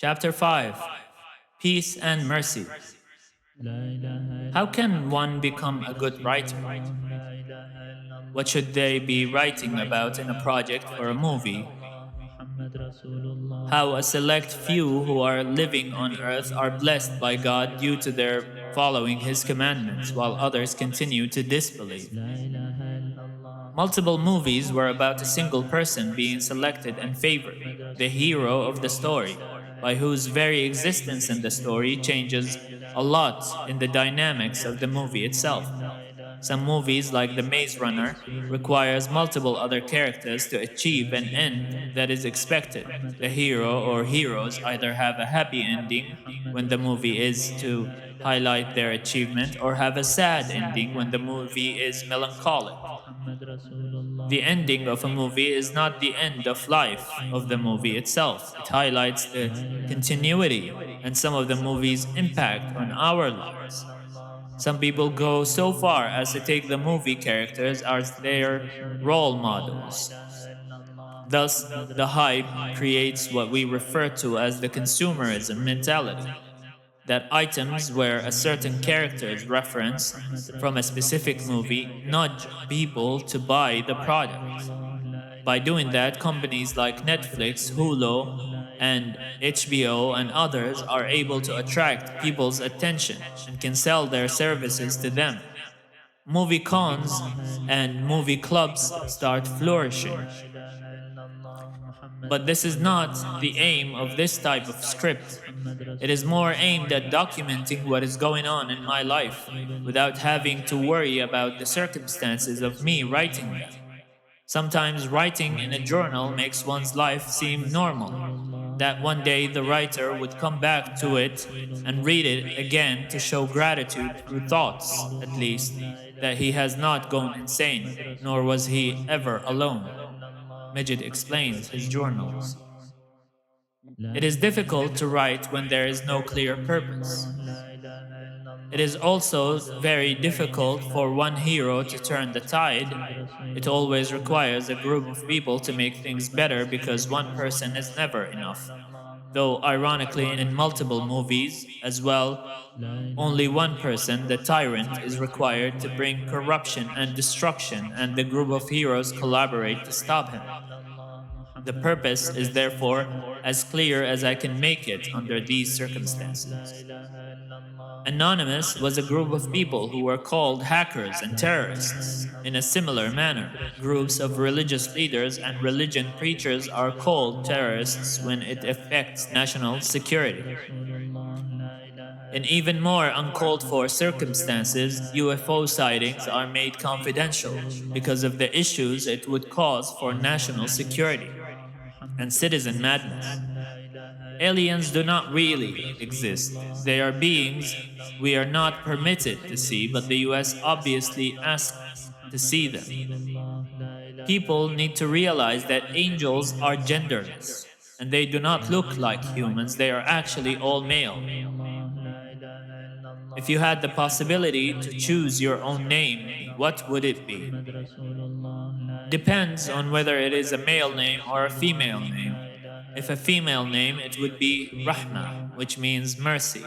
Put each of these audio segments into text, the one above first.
Chapter 5 Peace and Mercy. How can one become a good writer? What should they be writing about in a project for a movie? How a select few who are living on earth are blessed by God due to their following His commandments, while others continue to disbelieve. Multiple movies were about a single person being selected and favored, the hero of the story, by whose very existence in the story changes a lot in the dynamics of the movie itself. Some movies, like The Maze Runner, requires multiple other characters to achieve an end that is expected. The hero or heroes either have a happy ending when the movie is to highlight their achievement, or have a sad ending when the movie is melancholic. The ending of a movie is not the end of life of the movie itself. It highlights the continuity and some of the movie's impact on our lives. Some people go so far as to take the movie characters as their role models. Thus, the hype creates what we refer to as the consumerism mentality, that items where a certain character is referenced from a specific movie nudge people to buy the product. By doing that, companies like Netflix, Hulu, and HBO and others are able to attract people's attention and can sell their services to them. Movie cons and movie clubs start flourishing. But this is not the aim of this type of script. It is more aimed at documenting what is going on in my life without having to worry about the circumstances of me writing them. Sometimes writing in a journal makes one's life seem normal, that one day the writer would come back to it and read it again to show gratitude through thoughts, at least, that he has not gone insane, nor was he ever alone. Mijid explains his journals. It is difficult to write when there is no clear purpose. It is also very difficult for one hero to turn the tide. It always requires a group of people to make things better because one person is never enough. Though, ironically, in multiple movies as well, only one person, the tyrant, is required to bring corruption and destruction, and the group of heroes collaborate to stop him. The purpose is therefore as clear as I can make it under these circumstances. Anonymous was a group of people who were called hackers and terrorists. In a similar manner, groups of religious leaders and religion preachers are called terrorists when it affects national security. In even more uncalled for circumstances, UFO sightings are made confidential because of the issues it would cause for national security and citizen madness. Aliens do not really exist. They are beings we are not permitted to see, but the US obviously asks to see them. People need to realize that angels are genderless, and they do not look like humans, they are actually all male. If you had the possibility to choose your own name, what would it be? Depends on whether it is a male name or a female name. If a female name, it would be Rahma, which means mercy.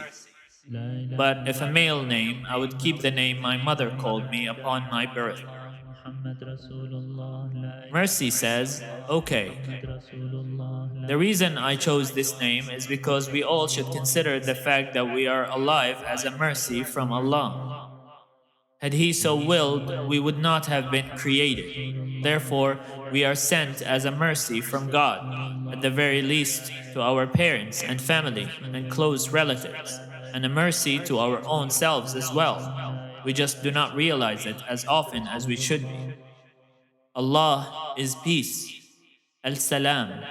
But if a male name, I would keep the name my mother called me upon my birth. Mercy says, okay. The reason I chose this name is because we all should consider the fact that we are alive as a mercy from Allah. Had He so willed, we would not have been created. Therefore, we are sent as a mercy from God, at the very least to our parents and family and close relatives, and a mercy to our own selves as well. We just do not realize it as often as we should be. Allah is peace. Al-Salam.